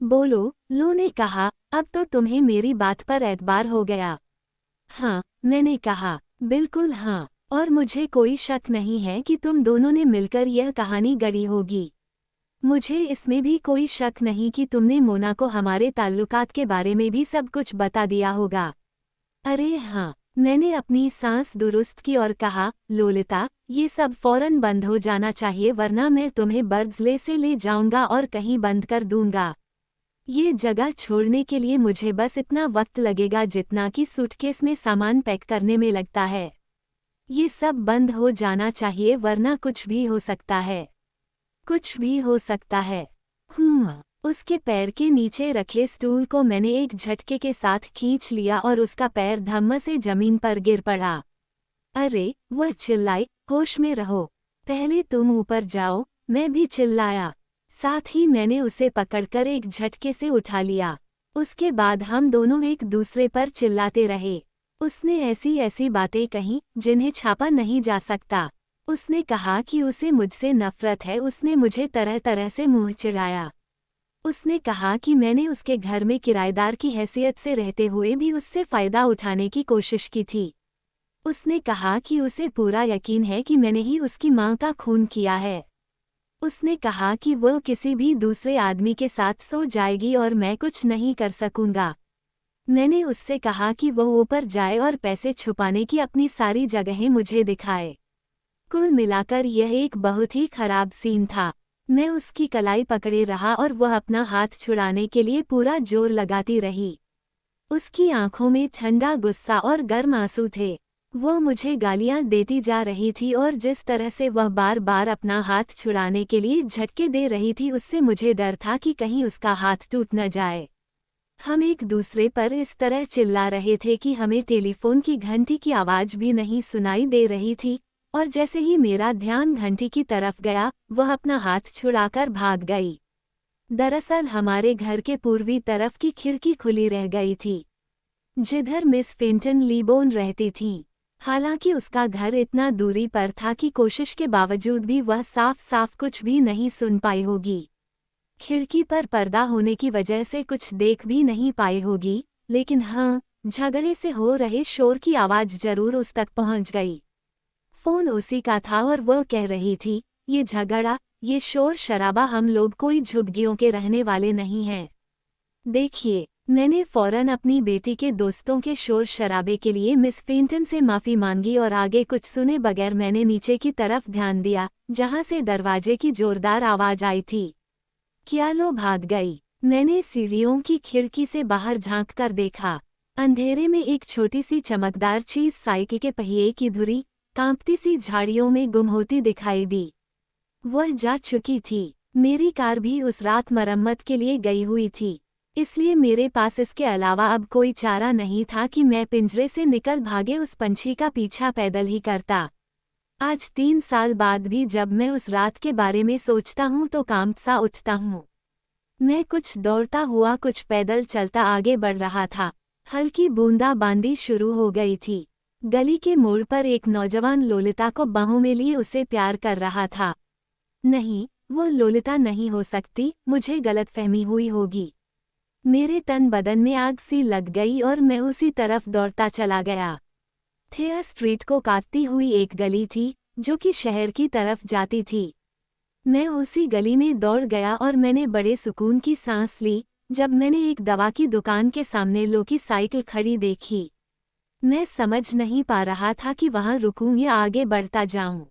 बोलो, लो ने कहा, अब तो तुम्हें मेरी बात पर एतबार हो गया। हाँ, मैंने कहा, बिल्कुल हाँ, और मुझे कोई शक नहीं है कि तुम दोनों ने मिलकर यह कहानी गढ़ी होगी। मुझे इसमें भी कोई शक नहीं कि तुमने मोना को हमारे ताल्लुकात के बारे में भी सब कुछ बता दिया होगा। अरे हाँ, मैंने अपनी सांस दुरुस्त की और कहा, लोलिता, ये सब फौरन बंद हो जाना चाहिए वरना मैं तुम्हें बर्ड्सले से ले जाऊंगा और कहीं बंद कर दूंगा। ये जगह छोड़ने के लिए मुझे बस इतना वक्त लगेगा जितना कि सूटकेस में सामान पैक करने में लगता है। ये सब बंद हो जाना चाहिए वरना कुछ भी हो सकता है। कुछ भी हो सकता है। उसके पैर के नीचे रखे स्टूल को मैंने एक झटके के साथ खींच लिया और उसका पैर धम्म से जमीन पर गिर पड़ा। अरे, वह चिल्लाई, होश में रहो, पहले तुम ऊपर जाओ, मैं भी चिल्लाया। साथ ही मैंने उसे पकड़कर एक झटके से उठा लिया। उसके बाद हम दोनों एक दूसरे पर चिल्लाते रहे। उसने ऐसी ऐसी बातें कहीं जिन्हें छापा नहीं जा सकता। उसने कहा कि उसे मुझसे नफरत है। उसने मुझे तरह तरह से मुंह चिढ़ाया। उसने कहा कि मैंने उसके घर में किराएदार की हैसियत से रहते हुए भी उससे फ़ायदा उठाने की कोशिश की थी। उसने कहा कि उसे पूरा यकीन है कि मैंने ही उसकी मां का खून किया है। उसने कहा कि वह किसी भी दूसरे आदमी के साथ सो जाएगी और मैं कुछ नहीं कर सकूंगा। मैंने उससे कहा कि वह ऊपर जाए और पैसे छुपाने की अपनी सारी जगहें मुझे दिखाए। कुल मिलाकर यह एक बहुत ही खराब सीन था। मैं उसकी कलाई पकड़े रहा और वह अपना हाथ छुड़ाने के लिए पूरा जोर लगाती रही। उसकी आंखों में ठंडा गुस्सा और गर्म आंसू थे। वह मुझे गालियां देती जा रही थी और जिस तरह से वह बार बार अपना हाथ छुड़ाने के लिए झटके दे रही थी उससे मुझे डर था कि कहीं उसका हाथ टूट न जाए। हम एक दूसरे पर इस तरह चिल्ला रहे थे कि हमें टेलीफोन की घंटी की आवाज़ भी नहीं सुनाई दे रही थी, और जैसे ही मेरा ध्यान घंटी की तरफ गया, वह अपना हाथ छुड़ाकर भाग गई। दरअसल हमारे घर के पूर्वी तरफ की खिड़की खुली रह गई थी, जिधर मिस फेंटन लीबोन रहती थीं। हालांकि उसका घर इतना दूरी पर था कि कोशिश के बावजूद भी वह साफ साफ कुछ भी नहीं सुन पाई होगी। खिड़की पर पर्दा होने की वजह से कुछ देख भी नहीं पाई होगी, लेकिन हाँ, झगड़े से हो रहे शोर की आवाज़ जरूर उस तक पहुंच गई। फोन उसी का था और वह कह रही थी, ये झगड़ा, ये शोर शराबा, हम लोग कोई झुग्गियों के रहने वाले नहीं हैं। देखिए, मैंने फौरन अपनी बेटी के दोस्तों के शोर शराबे के लिए मिस फेंटन से माफ़ी मांगी और आगे कुछ सुने बगैर मैंने नीचे की तरफ ध्यान दिया, जहां से दरवाजे की जोरदार आवाज़ आई थी। क्या लो भाग गई। मैंने सीढ़ियों की खिड़की से बाहर झांक कर देखा। अंधेरे में एक छोटी सी चमकदार चीज साइकिल के पहिए की धुरी कांपती सी झाड़ियों में गुम होती दिखाई दी। वह जा चुकी थी। मेरी कार भी उस रात मरम्मत के लिए गई हुई थी, इसलिए मेरे पास इसके अलावा अब कोई चारा नहीं था कि मैं पिंजरे से निकल भागे उस पंछी का पीछा पैदल ही करता। आज 3 साल बाद भी जब मैं उस रात के बारे में सोचता हूँ तो कांप सा उठता हूँ। मैं कुछ दौड़ता हुआ कुछ पैदल चलता आगे बढ़ रहा था। हल्की बूंदाबांदी शुरू हो गई थी। गली के मोड़ पर एक नौजवान लोलिता को बाहों में लिए उसे प्यार कर रहा था। नहीं, वो लोलिता नहीं हो सकती, मुझे गलतफहमी हुई होगी। मेरे तन बदन में आग सी लग गई और मैं उसी तरफ दौड़ता चला गया। थेयर स्ट्रीट को काटती हुई एक गली थी, जो कि शहर की तरफ जाती थी। मैं उसी गली में दौड़ गया और मैंने बड़े सुकून की सांस ली जब मैंने एक दवा की दुकान के सामने लो की साइकिल खड़ी देखी। मैं समझ नहीं पा रहा था कि वहां रुकूं या आगे बढ़ता जाऊं।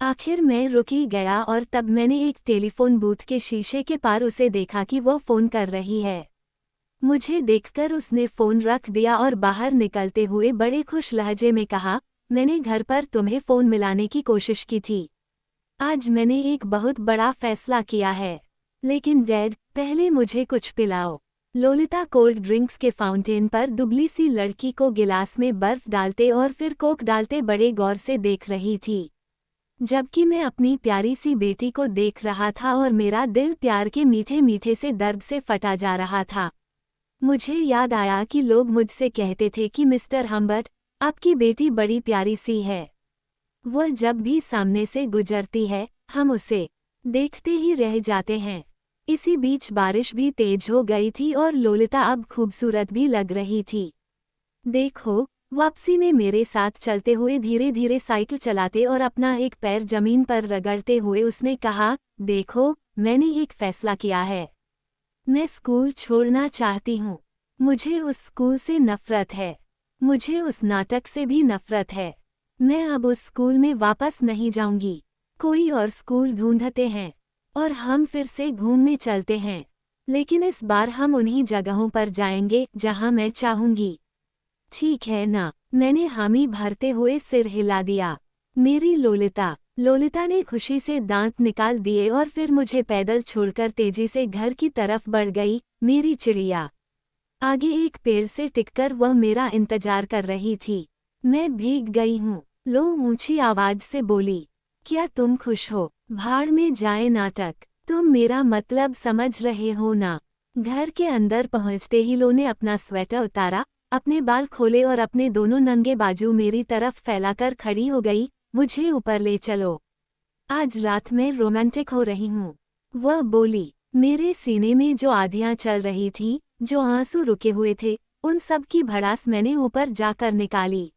आखिर मैं रुक ही गया और तब मैंने एक टेलीफोन बूथ के शीशे के पार उसे देखा कि वह फ़ोन कर रही है। मुझे देखकर उसने फ़ोन रख दिया और बाहर निकलते हुए बड़े खुश लहजे में कहा, मैंने घर पर तुम्हें फ़ोन मिलाने की कोशिश की थी। आज मैंने एक बहुत बड़ा फैसला किया है। लेकिन डैड, पहले मुझे कुछ पिलाओ। लोलिता कोल्ड ड्रिंक्स के फाउंटेन पर दुबली सी लड़की को गिलास में बर्फ डालते और फिर कोक डालते बड़े गौर से देख रही थी, जबकि मैं अपनी प्यारी सी बेटी को देख रहा था और मेरा दिल प्यार के मीठे मीठे से दर्द से फटा जा रहा था। मुझे याद आया कि लोग मुझसे कहते थे कि मिस्टर हम्बर्ट, आपकी बेटी बड़ी प्यारी सी है। वह जब भी सामने से गुजरती है, हम उसे देखते ही रह जाते हैं। इसी बीच बारिश भी तेज हो गई थी और लोलिता अब खूबसूरत भी लग रही थी। देखो, वापसी में मेरे साथ चलते हुए धीरे धीरे साइकिल चलाते और अपना एक पैर जमीन पर रगड़ते हुए उसने कहा, देखो, मैंने एक फैसला किया है। मैं स्कूल छोड़ना चाहती हूँ। मुझे उस स्कूल से नफरत है। मुझे उस नाटक से भी नफरत है। मैं अब उस स्कूल में वापस नहीं जाऊंगी। कोई और स्कूल ढूंढते हैं और हम फिर से घूमने चलते हैं, लेकिन इस बार हम उन्हीं जगहों पर जाएंगे जहां मैं चाहूंगी। ठीक है ना? मैंने हामी भरते हुए सिर हिला दिया। मेरी लोलिता। लोलिता ने खुशी से दांत निकाल दिए और फिर मुझे पैदल छोड़कर तेजी से घर की तरफ बढ़ गई। मेरी चिड़िया। आगे एक पेड़ से टिककर वह मेरा इंतजार कर रही थी। मैं भीग गई हूँ। लो ऊंची आवाज से बोली। क्या तुम खुश हो? भाड़ में जाए नाटक। तुम मेरा मतलब समझ रहे हो ना? घर के अंदर पहुंचते ही लो ने अपना स्वेटर उतारा, अपने बाल खोले और अपने दोनों नंगे बाजू मेरी तरफ फैलाकर खड़ी हो गई। मुझे ऊपर ले चलो। आज रात में रोमांटिक हो रही हूँ, वह बोली। मेरे सीने में जो आधियां चल रही थीं, जो आंसू रुके हुए थे, उन सब की भड़ास मैंने ऊपर जाकर निकाली।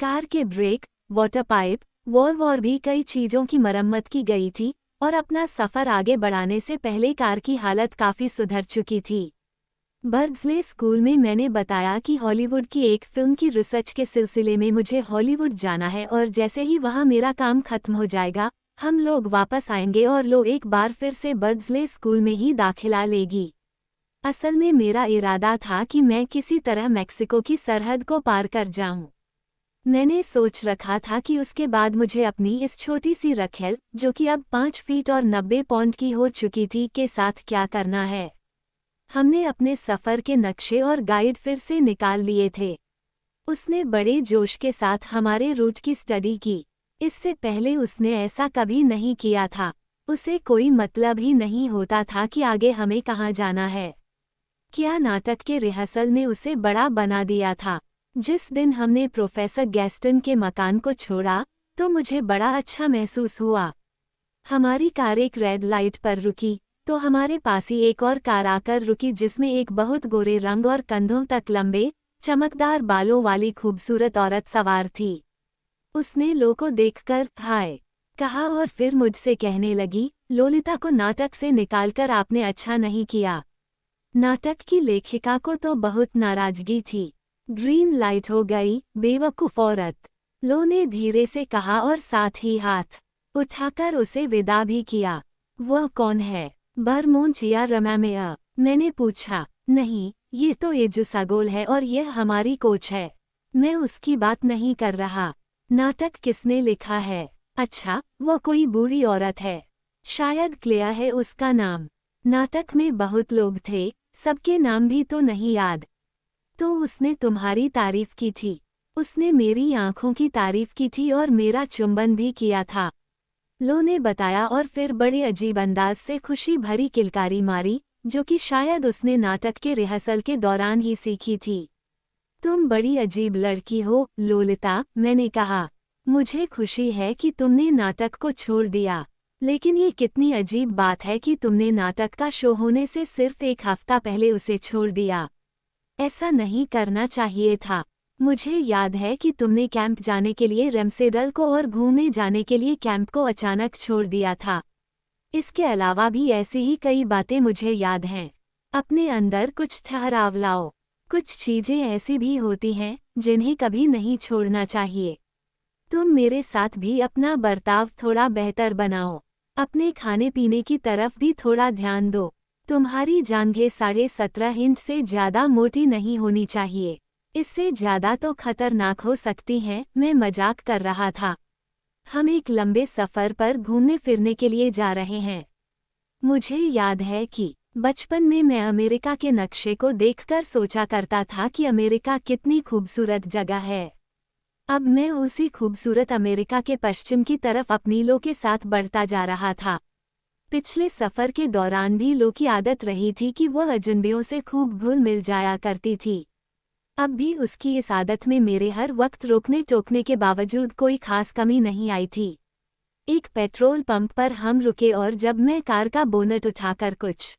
कार के ब्रेक, वाटर पाइप, वॉल्व और भी कई चीजों की मरम्मत की गई थी और अपना सफर आगे बढ़ाने से पहले कार की हालत काफी सुधर चुकी थी। बर्ड्सले स्कूल में मैंने बताया कि हॉलीवुड की एक फिल्म की रिसर्च के सिलसिले में मुझे हॉलीवुड जाना है और जैसे ही वहाँ मेरा काम खत्म हो जाएगा, हम लोग वापस आएंगे और लो एक बार फिर से बर्ड्सले स्कूल में ही दाखिला लेगी। असल में मेरा इरादा था कि मैं किसी तरह मैक्सिको की सरहद को पार कर जाऊं। मैंने सोच रखा था कि उसके बाद मुझे अपनी इस छोटी सी रखेल, जो कि अब 5 फीट और 90 पाउंड की हो चुकी थी, के साथ क्या करना है। हमने अपने सफ़र के नक्शे और गाइड फिर से निकाल लिए थे। उसने बड़े जोश के साथ हमारे रूट की स्टडी की। इससे पहले उसने ऐसा कभी नहीं किया था। उसे कोई मतलब ही नहीं होता था कि आगे हमें कहाँ जाना है। क्या नाटक के रिहर्सल ने उसे बड़ा बना दिया था। जिस दिन हमने प्रोफेसर गैस्टन के मकान को छोड़ा, तो मुझे बड़ा अच्छा महसूस हुआ। हमारी कार एक रेड लाइट पर रुकी, तो हमारे पास ही एक और कार आकर रुकी जिसमें एक बहुत गोरे रंग और कंधों तक लंबे, चमकदार बालों वाली खूबसूरत औरत सवार थी। उसने लो को देखकर हाय कहा और फिर मुझसे कहने लगी, लोलिता को नाटक से निकालकर आपने अच्छा नहीं किया। नाटक की लेखिका को तो बहुत नाराजगी थी। ग्रीन लाइट हो गई, बेवकूफ औरत, लो ने धीरे से कहा और साथ ही हाथ उठाकर उसे विदा भी किया। वह कौन है? बरमोंट या रमामेया? मैंने पूछा। नहीं, ये तो एजुसागोल है और यह हमारी कोच है। मैं उसकी बात नहीं कर रहा। नाटक किसने लिखा है? अच्छा, वह कोई बूढ़ी औरत है। शायद क्लेया है उसका नाम। नाटक में बहुत लोग थे, सबके नाम भी तो नहीं याद। तो उसने तुम्हारी तारीफ की थी। उसने मेरी आंखों की तारीफ की थी और मेरा चुंबन भी किया था, लो ने बताया और फिर बड़े अजीब अंदाज से खुशी भरी किलकारी मारी, जो कि शायद उसने नाटक के रिहर्सल के दौरान ही सीखी थी। तुम बड़ी अजीब लड़की हो, लोलिता, मैंने कहा। मुझे खुशी है कि तुमने नाटक को छोड़ दिया, लेकिन ये कितनी अजीब बात है कि तुमने नाटक का शो होने से सिर्फ एक हफ्ता पहले उसे छोड़ दिया। ऐसा नहीं करना चाहिए था। मुझे याद है कि तुमने कैंप जाने के लिए रेमसेडल को और घूमने जाने के लिए कैंप को अचानक छोड़ दिया था। इसके अलावा भी ऐसी ही कई बातें मुझे याद हैं। अपने अंदर कुछ ठहराव लाओ। कुछ चीजें ऐसी भी होती हैं जिन्हें कभी नहीं छोड़ना चाहिए। तुम मेरे साथ भी अपना बर्ताव थोड़ा बेहतर बनाओ। अपने खाने पीने की तरफ भी थोड़ा ध्यान दो। तुम्हारी जांघें 17.5 इंच से ज़्यादा मोटी नहीं होनी चाहिए। इससे ज़्यादा तो खतरनाक हो सकती हैं। मैं मजाक कर रहा था। हम एक लंबे सफ़र पर घूमने फिरने के लिए जा रहे हैं। मुझे याद है कि बचपन में मैं अमेरिका के नक्शे को देखकर सोचा करता था कि अमेरिका कितनी खूबसूरत जगह है। अब मैं उसी खूबसूरत अमेरिका के पश्चिम की तरफ अपनी लो के साथ बढ़ता जा रहा था। पिछले सफ़र के दौरान भी लो की आदत रही थी कि वह अजनबियों से खूब घुल मिल जाया करती थी। अब भी उसकी इस आदत में मेरे हर वक्त रोकने टोकने के बावजूद कोई खास कमी नहीं आई थी। एक पेट्रोल पंप पर हम रुके और जब मैं कार का बोनट उठाकर कुछ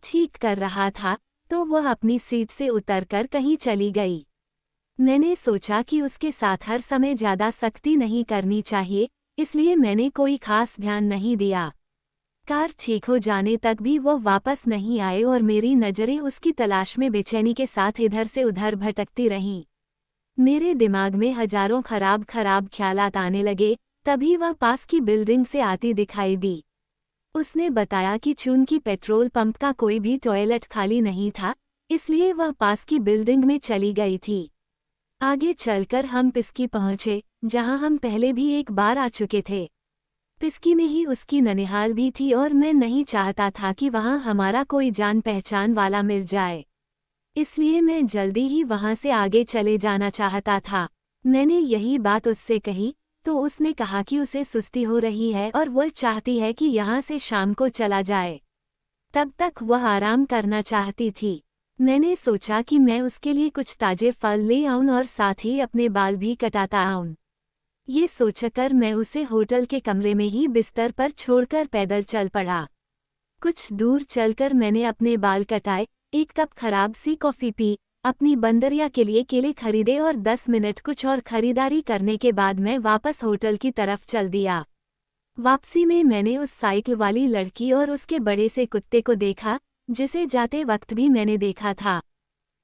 ठीक कर रहा था, तो वह अपनी सीट से उतरकर कहीं चली गई। मैंने सोचा कि उसके साथ हर समय ज्यादा सख्ती नहीं करनी चाहिए, इसलिए मैंने कोई खास ध्यान नहीं दिया। कार ठीक हो जाने तक भी वो वापस नहीं आए और मेरी नज़रें उसकी तलाश में बेचैनी के साथ इधर से उधर भटकती रहीं। मेरे दिमाग में हजारों खराब ख्यालात आने लगे। तभी वह पास की बिल्डिंग से आती दिखाई दी। उसने बताया कि चूंकि पेट्रोल पंप का कोई भी टॉयलेट खाली नहीं था, इसलिए वह पास की बिल्डिंग में चली गई थी। आगे चलकर हम पिस्की पहुंचे, जहां हम पहले भी एक बार आ चुके थे। पिस्की में ही उसकी ननिहाल भी थी और मैं नहीं चाहता था कि वहां हमारा कोई जान पहचान वाला मिल जाए, इसलिए मैं जल्दी ही वहां से आगे चले जाना चाहता था। मैंने यही बात उससे कही, तो उसने कहा कि उसे सुस्ती हो रही है और वह चाहती है कि यहाँ से शाम को चला जाए। तब तक वह आराम करना चाहती थी। मैंने सोचा कि मैं उसके लिए कुछ ताजे फल ले आऊं और साथ ही अपने बाल भी कटाता आऊं। ये सोचकर मैं उसे होटल के कमरे में ही बिस्तर पर छोड़कर पैदल चल पड़ा। कुछ दूर चलकर मैंने अपने बाल कटाए, एक कप खराब सी कॉफ़ी पी, अपनी बंदरिया के लिए केले खरीदे और 10 मिनट कुछ और खरीदारी करने के बाद मैं वापस होटल की तरफ चल दिया। वापसी में मैंने उस साइकिल वाली लड़की और उसके बड़े से कुत्ते को देखा, जिसे जाते वक्त भी मैंने देखा था।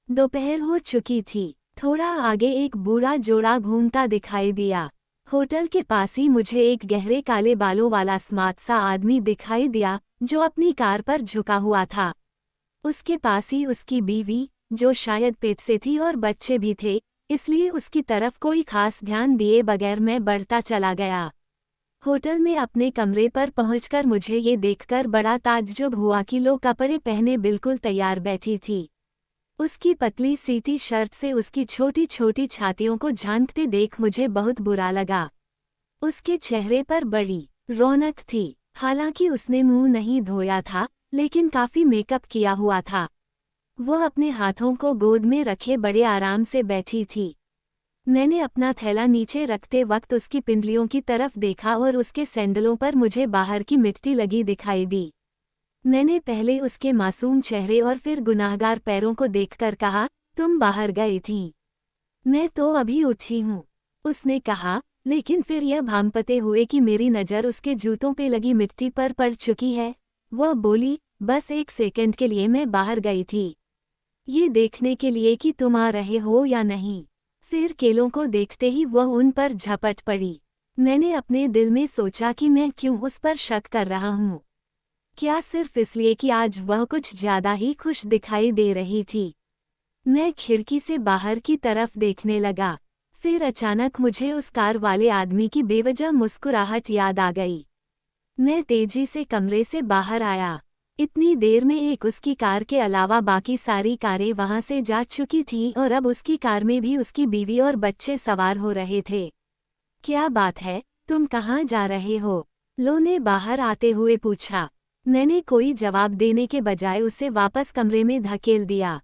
दोपहर हो चुकी थी। थोड़ा आगे एक बूढ़ा जोड़ा घूमता दिखाई दिया। होटल के पास ही मुझे एक गहरे काले बालों वाला स्मार्ट सा आदमी दिखाई दिया, जो अपनी कार पर झुका हुआ था। उसके पास ही उसकी बीवी, जो शायद पेट से थी, और बच्चे भी थे, इसलिए उसकी तरफ कोई खास ध्यान दिए बगैर मैं बढ़ता चला गया। होटल में अपने कमरे पर पहुंचकर मुझे ये देखकर बड़ा ताज्जुब हुआ कि लो कपड़े पहने बिल्कुल तैयार बैठी थी। उसकी पतली सी टी शर्ट से उसकी छोटी छोटी छातियों को झांकते देख मुझे बहुत बुरा लगा। उसके चेहरे पर बड़ी रौनक थी। हालांकि उसने मुंह नहीं धोया था, लेकिन काफी मेकअप किया हुआ था। वह अपने हाथों को गोद में रखे बड़े आराम से बैठी थी। मैंने अपना थैला नीचे रखते वक्त उसकी पिंडलियों की तरफ देखा और उसके सैंडलों पर मुझे बाहर की मिट्टी लगी दिखाई दी। मैंने पहले उसके मासूम चेहरे और फिर गुनाहगार पैरों को देखकर कहा, तुम बाहर गई थीं? मैं तो अभी उठी हूँ, उसने कहा, लेकिन फिर यह भांपते हुए कि मेरी नज़र उसके जूतों पे लगी मिट्टी पर पड़ चुकी है, वह बोली, बस 1 सेकंड के लिए मैं बाहर गई थी, ये देखने के लिए कि तुम आ रहे हो या नहीं। फिर केलों को देखते ही वह उन पर झपट पड़ी। मैंने अपने दिल में सोचा कि मैं क्यों उस पर शक कर रहा हूँ। क्या सिर्फ इसलिए कि आज वह कुछ ज्यादा ही खुश दिखाई दे रही थी। मैं खिड़की से बाहर की तरफ देखने लगा। फिर अचानक मुझे उस कार वाले आदमी की बेवजह मुस्कुराहट याद आ गई। मैं तेजी से कमरे से बाहर आया। इतनी देर में एक उसकी कार के अलावा बाकी सारी कारें वहां से जा चुकी थीं और अब उसकी कार में भी उसकी बीवी और बच्चे सवार हो रहे थे। क्या बात है, तुम कहाँ जा रहे हो? लो ने बाहर आते हुए पूछा। मैंने कोई जवाब देने के बजाय उसे वापस कमरे में धकेल दिया।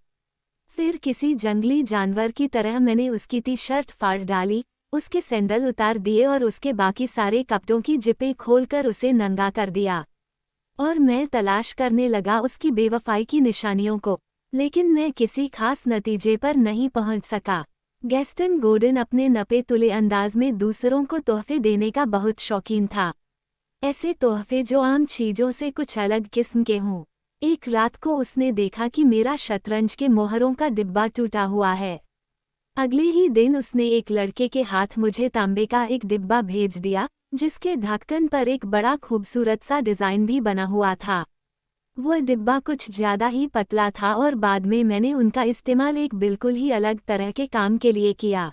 फिर किसी जंगली जानवर की तरह मैंने उसकी टी शर्ट फाड़ डाली, उसके सैंडल उतार दिए और उसके बाकी सारे कपड़ों की जिपें खोलकर उसे नंगा कर दिया। और मैं तलाश करने लगा उसकी बेवफाई की निशानियों को, लेकिन मैं किसी खास नतीजे पर नहीं पहुंच सका। गैस्टन गोर्डन अपने नपे तुले अंदाज में दूसरों को तोहफे देने का बहुत शौकीन था। ऐसे तोहफे जो आम चीजों से कुछ अलग किस्म के हों। एक रात को उसने देखा कि मेरा शतरंज के मोहरों का डिब्बा टूटा हुआ है। अगले ही दिन उसने एक लड़के के हाथ मुझे तांबे का एक डिब्बा भेज दिया, जिसके ढक्कन पर एक बड़ा खूबसूरत सा डिज़ाइन भी बना हुआ था। वह डिब्बा कुछ ज़्यादा ही पतला था और बाद में मैंने उनका इस्तेमाल एक बिल्कुल ही अलग तरह के काम के लिए किया।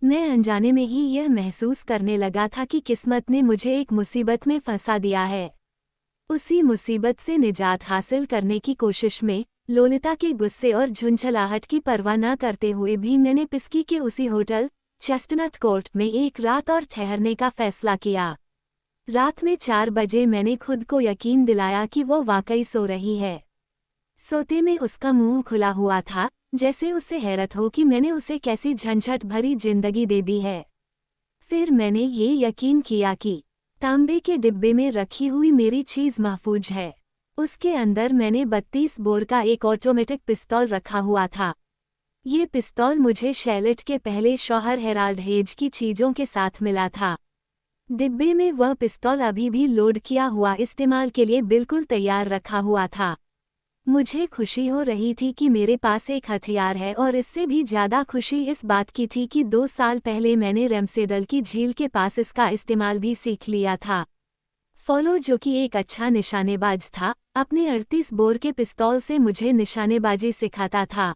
मैं अनजाने में ही यह महसूस करने लगा था कि किस्मत ने मुझे एक मुसीबत में फंसा दिया है। उसी मुसीबत से निजात हासिल करने की कोशिश में, लोलिता के गुस्से और झुंझलाहट की परवाह न करते हुए भी मैंने पिस्की के उसी होटल चेस्टनट कोर्ट में एक रात और ठहरने का फैसला किया। रात में 4 बजे मैंने खुद को यकीन दिलाया कि वो वाकई सो रही है। सोते में उसका मुंह खुला हुआ था, जैसे उसे हैरत हो कि मैंने उसे कैसी झंझट भरी जिंदगी दे दी है। फिर मैंने ये यकीन किया कि तांबे के डिब्बे में रखी हुई मेरी चीज महफूज है। उसके अंदर मैंने 32 बोर का एक ऑटोमेटिक पिस्तौल रखा हुआ था। ये पिस्तौल मुझे शैलेट के पहले शौहर हेराल्ड हेज की चीजों के साथ मिला था। डिब्बे में वह पिस्तौल अभी भी लोड किया हुआ इस्तेमाल के लिए बिल्कुल तैयार रखा हुआ था। मुझे खुशी हो रही थी कि मेरे पास एक हथियार है, और इससे भी ज्यादा खुशी इस बात की थी कि 2 साल पहले मैंने रेमसेडल की झील के पास इसका इस्तेमाल भी सीख लिया था। फॉलो, जो कि एक अच्छा निशानेबाज था, अपने 38 बोर के पिस्तौल से मुझे निशानेबाजी सिखाता था।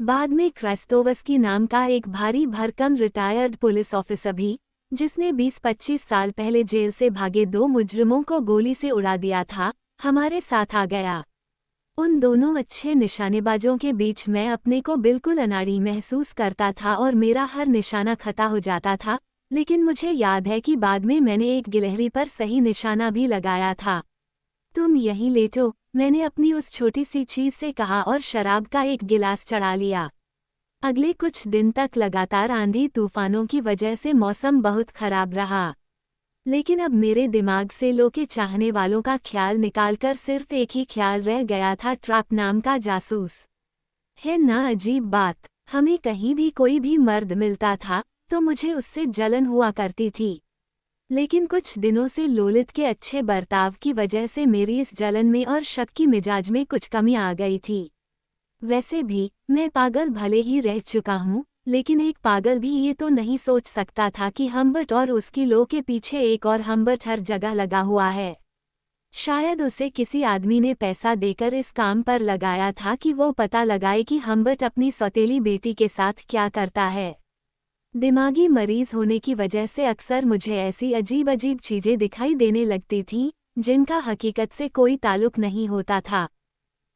बाद में क्राइस्टोवस्की नाम का एक भारी भरकम रिटायर्ड पुलिस ऑफिसर भी, जिसने 20-25 साल पहले जेल से भागे 2 मुजरिमों को गोली से उड़ा दिया था, हमारे साथ आ गया। उन दोनों अच्छे निशानेबाजों के बीच मैं अपने को बिल्कुल अनाड़ी महसूस करता था और मेरा हर निशाना खता हो जाता था, लेकिन मुझे याद है कि बाद में मैंने एक गिलहरी पर सही निशाना भी लगाया था। तुम यहीं लेटो, मैंने अपनी उस छोटी सी चीज से कहा और शराब का एक गिलास चढ़ा लिया। अगले कुछ दिन तक लगातार आंधी तूफानों की वजह से मौसम बहुत खराब रहा, लेकिन अब मेरे दिमाग से लो के चाहने वालों का ख्याल निकालकर सिर्फ एक ही ख्याल रह गया था, ट्रैप नाम का जासूस। है ना अजीब बात, हमें कहीं भी कोई भी मर्द मिलता था तो मुझे उससे जलन हुआ करती थी, लेकिन कुछ दिनों से लोलित के अच्छे बर्ताव की वजह से मेरी इस जलन में और शक की मिजाज में कुछ कमी आ गई थी। वैसे भी मैं पागल भले ही रह चुका हूँ, लेकिन एक पागल भी ये तो नहीं सोच सकता था कि हम्बर्ट और उसकी लो के पीछे एक और हम्बर्ट हर जगह लगा हुआ है। शायद उसे किसी आदमी ने पैसा देकर इस काम पर लगाया था कि वो पता लगाए कि हम्बर्ट अपनी सौतेली बेटी के साथ क्या करता है। दिमागी मरीज होने की वजह से अक्सर मुझे ऐसी अजीब अजीब चीजें दिखाई देने लगती थीं, जिनका हकीकत से कोई ताल्लुक नहीं होता था।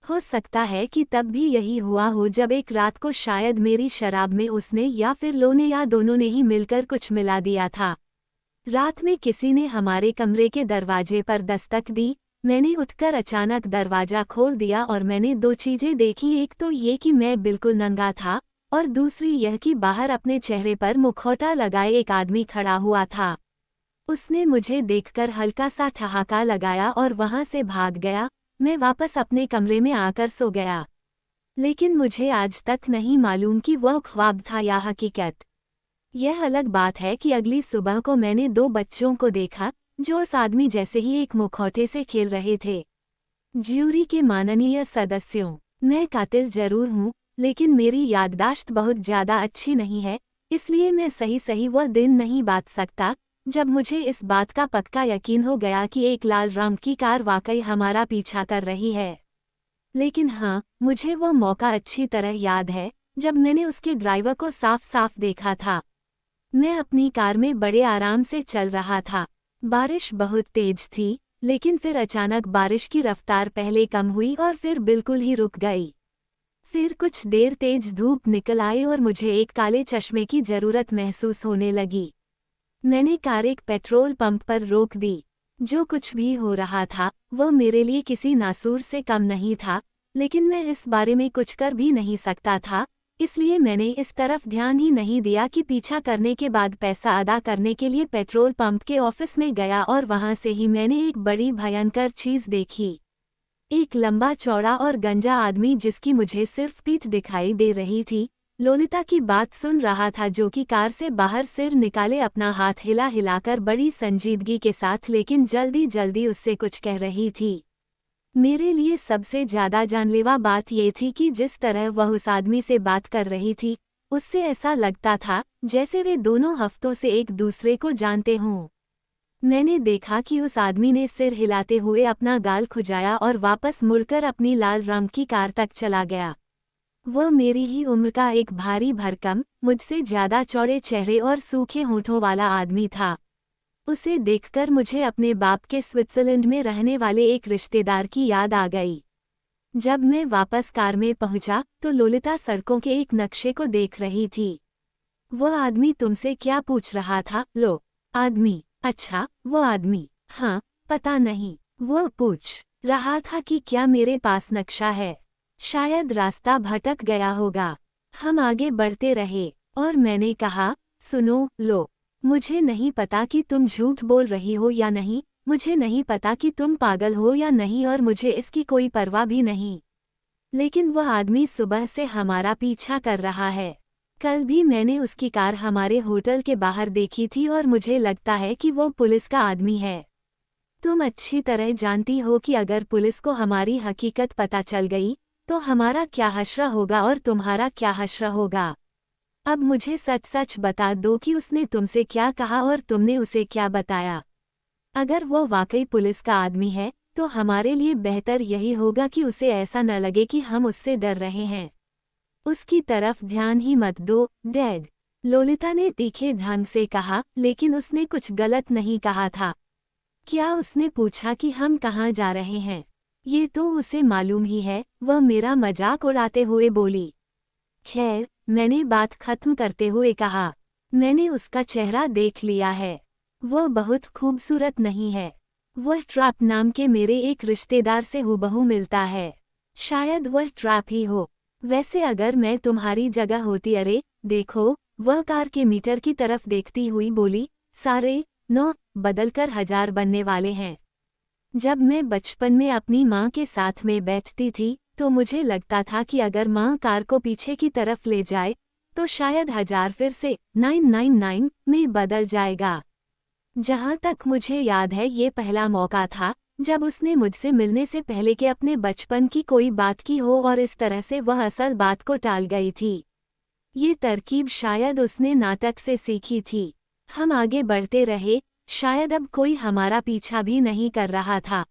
हो सकता है कि तब भी यही हुआ हो जब एक रात को शायद मेरी शराब में उसने या फिर लो ने या दोनों ने ही मिलकर कुछ मिला दिया था। रात में किसी ने हमारे कमरे के दरवाजे पर दस्तक दी। मैंने उठकर अचानक दरवाजा खोल दिया और मैंने 2 चीजें देखी। एक तो ये कि मैं बिल्कुल नंगा था, और दूसरी यह कि बाहर अपने चेहरे पर मुखौटा लगाए एक आदमी खड़ा हुआ था। उसने मुझे देखकर हल्का सा ठहाका लगाया और वहां से भाग गया। मैं वापस अपने कमरे में आकर सो गया, लेकिन मुझे आज तक नहीं मालूम कि वह ख्वाब था या हकीकत। यह अलग बात है कि अगली सुबह को मैंने 2 बच्चों को देखा, जो उस आदमी जैसे ही एक मुखौटे से खेल रहे थे। ज्यूरी के माननीय सदस्यों, मैं कातिल जरूर हूँ, लेकिन मेरी याददाश्त बहुत ज्यादा अच्छी नहीं है, इसलिए मैं सही वह दिन नहीं बात सकता जब मुझे इस बात का पक्का यकीन हो गया कि एक लाल रंग की कार वाकई हमारा पीछा कर रही है। लेकिन हाँ, मुझे वह मौका अच्छी तरह याद है जब मैंने उसके ड्राइवर को साफ साफ देखा था। मैं अपनी कार में बड़े आराम से चल रहा था। बारिश बहुत तेज थी, लेकिन फिर अचानक बारिश की रफ्तार पहले कम हुई और फिर बिल्कुल ही रुक गई। फिर कुछ देर तेज धूप निकल आई और मुझे एक काले चश्मे की जरूरत महसूस होने लगी। मैंने कार एक पेट्रोल पंप पर रोक दी। जो कुछ भी हो रहा था वह मेरे लिए किसी नासूर से कम नहीं था, लेकिन मैं इस बारे में कुछ कर भी नहीं सकता था, इसलिए मैंने इस तरफ ध्यान ही नहीं दिया कि पीछा करने के बाद पैसा अदा करने के लिए पेट्रोल पंप के ऑफिस में गया और वहां से ही मैंने एक बड़ी भयंकर चीज देखी। एक लंबा चौड़ा और गंजा आदमी जिसकी मुझे सिर्फ पीठ दिखाई दे रही थी, लोलिता की बात सुन रहा था, जो कि कार से बाहर सिर निकाले अपना हाथ हिला हिलाकर बड़ी संजीदगी के साथ लेकिन जल्दी जल्दी उससे कुछ कह रही थी। मेरे लिए सबसे ज्यादा जानलेवा बात ये थी कि जिस तरह वह उस आदमी से बात कर रही थी, उससे ऐसा लगता था जैसे वे दोनों हफ्तों से एक दूसरे को जानते हों। मैंने देखा कि उस आदमी ने सिर हिलाते हुए अपना गाल खुजाया और वापस मुड़कर अपनी लाल रंग की कार तक चला गया। वह मेरी ही उम्र का एक भारी भरकम, मुझसे ज्यादा चौड़े चेहरे और सूखे होठों वाला आदमी था। उसे देखकर मुझे अपने बाप के स्विट्जरलैंड में रहने वाले एक रिश्तेदार की याद आ गई। जब मैं वापस कार में पहुंचा तो लोलिता सड़कों के एक नक्शे को देख रही थी। वह आदमी तुमसे क्या पूछ रहा था? लो, आदमी? अच्छा, वो आदमी। हाँ, पता नहीं। वह पूछ रहा था कि क्या मेरे पास नक्शा है। शायद रास्ता भटक गया होगा। हम आगे बढ़ते रहे और मैंने कहा, सुनो, लो, मुझे नहीं पता कि तुम झूठ बोल रही हो या नहीं, मुझे नहीं पता कि तुम पागल हो या नहीं और मुझे इसकी कोई परवाह भी नहीं। लेकिन वह आदमी सुबह से हमारा पीछा कर रहा है। कल भी मैंने उसकी कार हमारे होटल के बाहर देखी थी और मुझे लगता है कि वो पुलिस का आदमी है। तुम अच्छी तरह जानती हो कि अगर पुलिस को हमारी हकीकत पता चल गई, तो हमारा क्या हश्र होगा और तुम्हारा क्या हश्र होगा। अब मुझे सच सच बता दो कि उसने तुमसे क्या कहा और तुमने उसे क्या बताया। अगर वो वाकई पुलिस का आदमी है, तो हमारे लिए बेहतर यही होगा कि उसे ऐसा न लगे कि हम उससे डर रहे हैं। उसकी तरफ ध्यान ही मत दो, डैड। लोलिता ने तीखे ढंग से कहा, लेकिन उसने कुछ गलत नहीं कहा था। क्या उसने पूछा कि हम कहाँ जा रहे हैं? ये तो उसे मालूम ही है, वह मेरा मजाक उड़ाते हुए बोली। खैर, मैंने बात खत्म करते हुए कहा, मैंने उसका चेहरा देख लिया है। वह बहुत खूबसूरत नहीं है। वह ट्रैप नाम के मेरे एक रिश्तेदार से हूबहू मिलता है। शायद वह ट्रैप ही हो। वैसे अगर मैं तुम्हारी जगह होती, अरे देखो, वह कार के मीटर की तरफ देखती हुई बोली, सारे 9 बदलकर 1000 बनने वाले हैं। जब मैं बचपन में अपनी माँ के साथ में बैठती थी, तो मुझे लगता था कि अगर माँ कार को पीछे की तरफ ले जाए, तो शायद 1000 फिर से 999 में बदल जाएगा। जहाँ तक मुझे याद है, ये पहला मौका था जब उसने मुझसे मिलने से पहले के अपने बचपन की कोई बात की हो और इस तरह से वह असल बात को टाल गई थी। ये तरकीब शायद उसने नाटक से सीखी थी। हम आगे बढ़ते रहे, शायद अब कोई हमारा पीछा भी नहीं कर रहा था।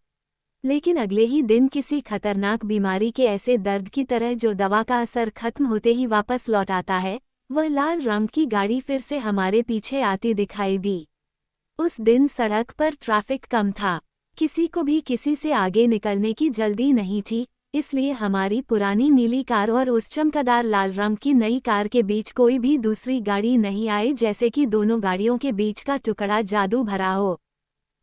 लेकिन अगले ही दिन किसी खतरनाक बीमारी के ऐसे दर्द की तरह जो दवा का असर खत्म होते ही वापस लौट आता है, वह लाल रंग की गाड़ी फिर से हमारे पीछे आती दिखाई दी। उस दिन सड़क पर ट्रैफिक कम था। किसी को भी किसी से आगे निकलने की जल्दी नहीं थी, इसलिए हमारी पुरानी नीली कार और उस चमकदार लाल रंग की नई कार के बीच कोई भी दूसरी गाड़ी नहीं आई, जैसे कि दोनों गाड़ियों के बीच का टुकड़ा जादू भरा हो।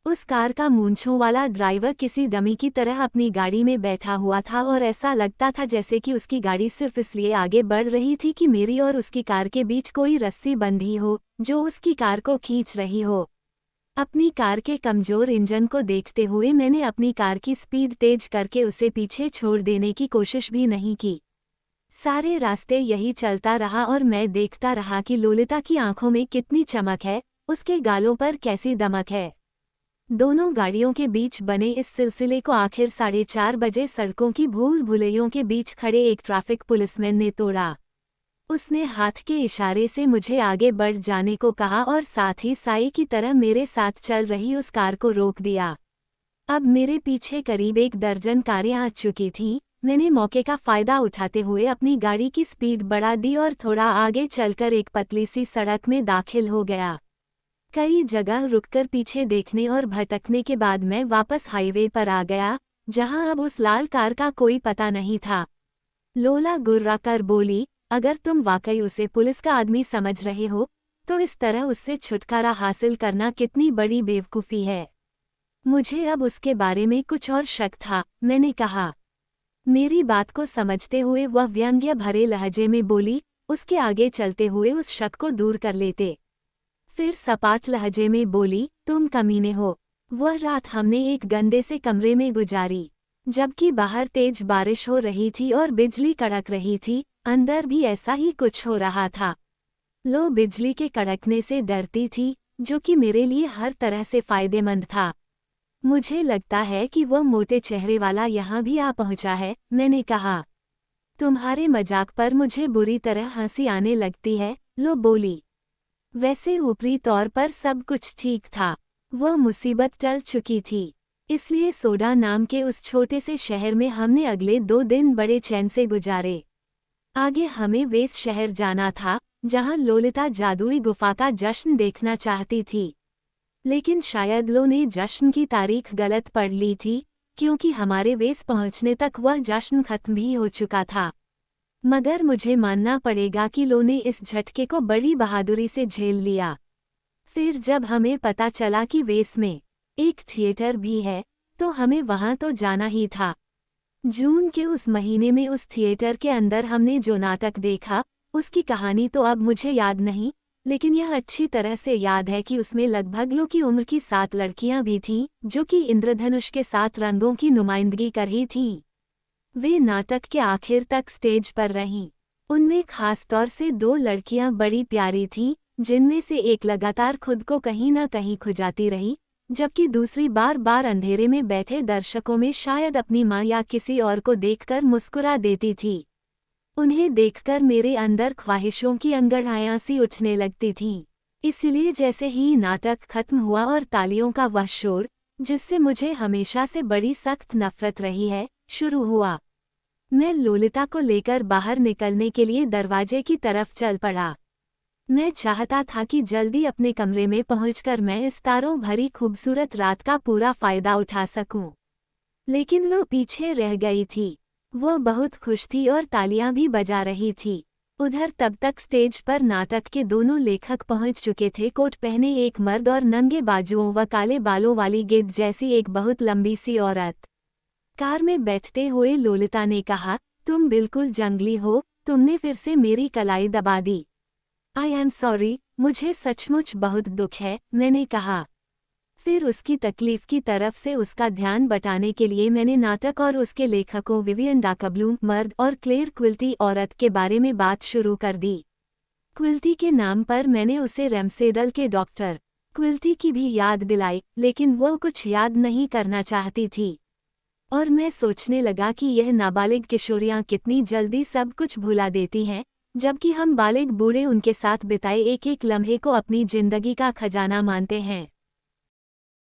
उस कार का मूंछों वाला ड्राइवर किसी डमी की तरह अपनी गाड़ी में बैठा हुआ था और ऐसा लगता था जैसे कि उसकी गाड़ी सिर्फ इसलिए आगे बढ़ रही थी कि मेरी और उसकी कार के बीच कोई रस्सी बंधी हो, जो उसकी कार को खींच रही हो। अपनी कार के कमजोर इंजन को देखते हुए मैंने अपनी कार की स्पीड तेज करके उसे पीछे छोड़ देने की कोशिश भी नहीं की। सारे रास्ते यही चलता रहा और मैं देखता रहा कि लोलिता की आंखों में कितनी चमक है, उसके गालों पर कैसी दमक है। दोनों गाड़ियों के बीच बने इस सिलसिले को आखिर 4:30 बजे सड़कों की भूल भुलैयों के बीच खड़े एक ट्रैफिक पुलिसमैन ने तोड़ा। उसने हाथ के इशारे से मुझे आगे बढ़ जाने को कहा और साथ ही साई की तरह मेरे साथ चल रही उस कार को रोक दिया। अब मेरे पीछे करीब 1 दर्जन कारें आ चुकी थीं। मैंने मौके का फायदा उठाते हुए अपनी गाड़ी की स्पीड बढ़ा दी और थोड़ा आगे चलकर एक पतली सी सड़क में दाखिल हो गया। कई जगह रुककर पीछे देखने और भटकने के बाद मैं वापस हाईवे पर आ गया, जहां अब उस लाल कार का कोई पता नहीं था। लोला गुर्रा कर बोली, अगर तुम वाकई उसे पुलिस का आदमी समझ रहे हो, तो इस तरह उससे छुटकारा हासिल करना कितनी बड़ी बेवकूफ़ी है। मुझे अब उसके बारे में कुछ और शक था, मैंने कहा। मेरी बात को समझते हुए वह व्यंग्य भरे लहजे में बोली, उसके आगे चलते हुए उस शक को दूर कर लेते। फिर सपाट लहजे में बोली, तुम कमीने हो। वह रात हमने एक गंदे से कमरे में गुजारी। जबकि बाहर तेज बारिश हो रही थी और बिजली कड़क रही थी, अंदर भी ऐसा ही कुछ हो रहा था। लो बिजली के कड़कने से डरती थी, जो कि मेरे लिए हर तरह से फायदेमंद था। मुझे लगता है कि वह मोटे चेहरे वाला यहाँ भी आ पहुँचा है, मैंने कहा। तुम्हारे मजाक पर मुझे बुरी तरह हंसी आने लगती है, लो बोली। वैसे ऊपरी तौर पर सब कुछ ठीक था। वह मुसीबत टल चुकी थी, इसलिए सोडा नाम के उस छोटे से शहर में हमने अगले 2 दिन बड़े चैन से गुजारे। आगे हमें वेस शहर जाना था, जहां लोलिता जादुई गुफा का जश्न देखना चाहती थी। लेकिन शायद लो ने जश्न की तारीख गलत पढ़ ली थी, क्योंकि हमारे वेस पहुंचने तक वह जश्न खत्म भी हो चुका था। मगर मुझे मानना पड़ेगा कि लो ने इस झटके को बड़ी बहादुरी से झेल लिया। फिर जब हमें पता चला कि वेस में एक थिएटर भी है, तो हमें वहां तो जाना ही था। जून के उस महीने में उस थिएटर के अंदर हमने जो नाटक देखा, उसकी कहानी तो अब मुझे याद नहीं, लेकिन यह अच्छी तरह से याद है कि उसमें लगभग लो की उम्र की 7 लड़कियां भी थीं, जो कि इंद्रधनुष के 7 रंगों की नुमाइंदगी कर रही थीं। वे नाटक के आखिर तक स्टेज पर रहीं। उनमें खास तौर से 2 लड़कियां बड़ी प्यारी थीं, जिनमें से एक लगातार खुद को कहीं न कहीं खुजाती रही, जबकि दूसरी बार-बार अंधेरे में बैठे दर्शकों में शायद अपनी माँ या किसी और को देखकर मुस्कुरा देती थी। उन्हें देखकर मेरे अंदर ख्वाहिशों की अंगड़ाइयां सी उठने लगती थीं। इसलिए जैसे ही नाटक खत्म हुआ और तालियों का वह शोर, जिससे मुझे हमेशा से बड़ी सख्त नफरत रही है, शुरू हुआ, मैं लोलिता को लेकर बाहर निकलने के लिए दरवाजे की तरफ चल पड़ा। मैं चाहता था कि जल्दी अपने कमरे में पहुंचकर मैं इस तारों भरी खूबसूरत रात का पूरा फायदा उठा सकूं। लेकिन लो पीछे रह गई थी। वो बहुत खुश थी और तालियां भी बजा रही थी। उधर तब तक स्टेज पर नाटक के दोनों लेखक पहुंच चुके थे। कोट पहने एक मर्द और नंगे बाजुओं व काले बालों वाली गिद्ध जैसी एक बहुत लंबी सी औरत। कार में बैठते हुए लोलिता ने कहा, तुम बिल्कुल जंगली हो, तुमने फिर से मेरी कलाई दबा दी। आई एम सॉरी, मुझे सचमुच बहुत दुख है, मैंने कहा। फिर उसकी तकलीफ की तरफ से उसका ध्यान बटाने के लिए मैंने नाटक और उसके लेखकों विवियन डाकब्लूम मर्द और क्लेयर क्विल्टी औरत के बारे में बात शुरू कर दी। क्विल्टी के नाम पर मैंने उसे रेमसेडल के डॉक्टर क्विल्टी की भी याद दिलाई, लेकिन वो कुछ याद नहीं करना चाहती थी। और मैं सोचने लगा कि यह नाबालिग किशोरियां कितनी जल्दी सब कुछ भुला देती हैं, जबकि हम बालिग बूढ़े उनके साथ बिताए एक एक लम्हे को अपनी जिंदगी का खजाना मानते हैं।